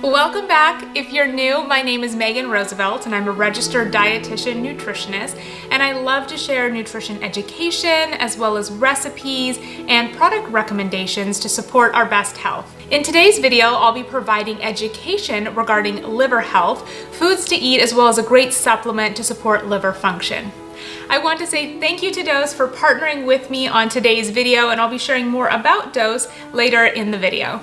Welcome back. If you're new, my name is Megan Roosevelt and I'm a registered dietitian nutritionist, and I love to share nutrition education as well as recipes and product recommendations to support our best health. In today's video, I'll be providing education regarding liver health, foods to eat, as well as a great supplement to support liver function. I want to say thank you to Dose for partnering with me on today's video, and I'll be sharing more about Dose later in the video.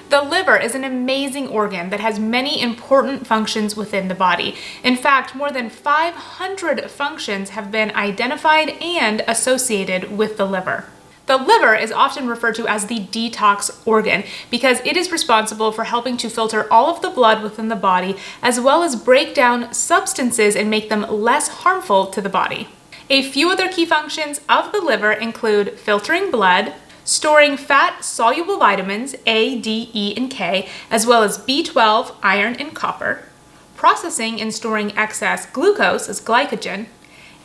The liver is an amazing organ that has many important functions within the body. In fact, more than 500 functions have been identified and associated with the liver. The liver is often referred to as the detox organ because it is responsible for helping to filter all of the blood within the body, as well as break down substances and make them less harmful to the body. A few other key functions of the liver include filtering blood, storing fat-soluble vitamins A, D, E, and K, as well as B12, iron, and copper, processing and storing excess glucose as glycogen,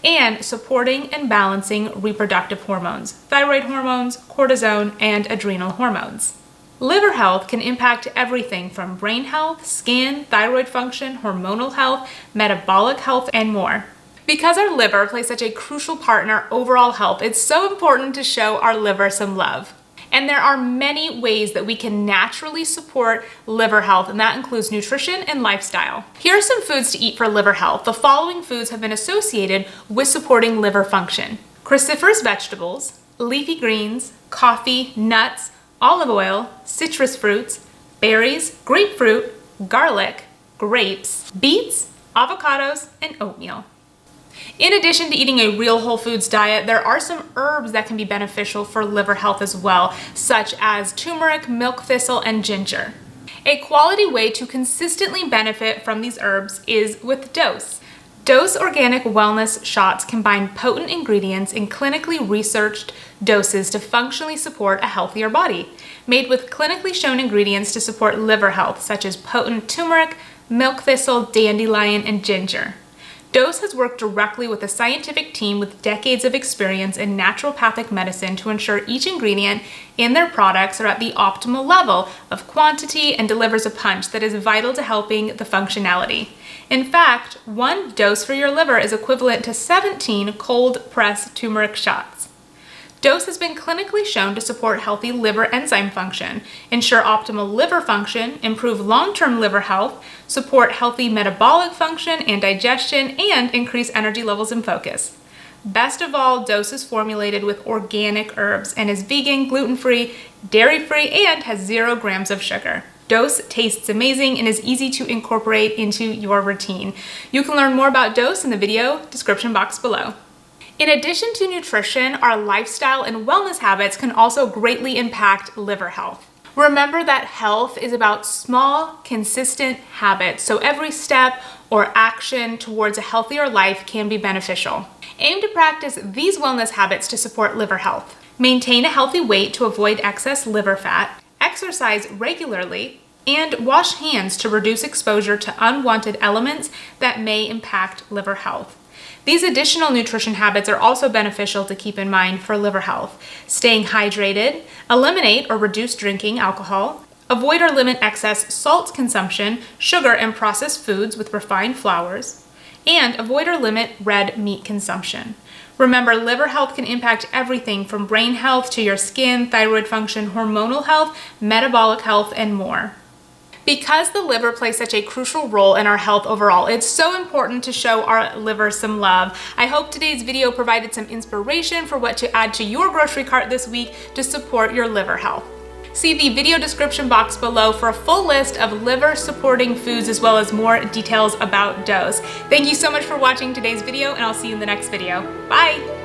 and supporting and balancing reproductive hormones, thyroid hormones, cortisone, and adrenal hormones. Liver health can impact everything from brain health, skin, thyroid function, hormonal health, metabolic health, and more. Because our liver plays such a crucial part in our overall health, it's so important to show our liver some love. And there are many ways that we can naturally support liver health, and that includes nutrition and lifestyle. Here are some foods to eat for liver health. The following foods have been associated with supporting liver function: cruciferous vegetables, leafy greens, coffee, nuts, olive oil, citrus fruits, berries, grapefruit, garlic, grapes, beets, avocados, and oatmeal. In addition to eating a real whole foods diet, there are some herbs that can be beneficial for liver health as well, such as turmeric, milk thistle, and ginger. A quality way to consistently benefit from these herbs is with Dose. Dose Organic Wellness Shots combine potent ingredients in clinically researched doses to functionally support a healthier body. Made with clinically shown ingredients to support liver health, such as potent turmeric, milk thistle, dandelion, and ginger. Dose has worked directly with a scientific team with decades of experience in naturopathic medicine to ensure each ingredient in their products are at the optimal level of quantity and delivers a punch that is vital to helping the functionality. In fact, one dose for your liver is equivalent to 17 cold-pressed turmeric shots. Dose has been clinically shown to support healthy liver enzyme function, ensure optimal liver function, improve long-term liver health, support healthy metabolic function and digestion, and increase energy levels and focus. Best of all, Dose is formulated with organic herbs and is vegan, gluten-free, dairy-free, and has 0 grams of sugar. Dose tastes amazing and is easy to incorporate into your routine. You can learn more about Dose in the video description box below. In addition to nutrition, our lifestyle and wellness habits can also greatly impact liver health. Remember that health is about small, consistent habits, so every step or action towards a healthier life can be beneficial. Aim to practice these wellness habits to support liver health. Maintain a healthy weight to avoid excess liver fat, exercise regularly, and wash hands to reduce exposure to unwanted elements that may impact liver health. These additional nutrition habits are also beneficial to keep in mind for liver health. Staying hydrated, eliminate or reduce drinking alcohol, avoid or limit excess salt consumption, sugar, and processed foods with refined flours, and avoid or limit red meat consumption. Remember, liver health can impact everything from brain health to your skin, thyroid function, hormonal health, metabolic health, and more. Because the liver plays such a crucial role in our health overall, it's so important to show our liver some love. I hope today's video provided some inspiration for what to add to your grocery cart this week to support your liver health. See the video description box below for a full list of liver supporting foods as well as more details about Dose. Thank you so much for watching today's video, and I'll see you in the next video. Bye!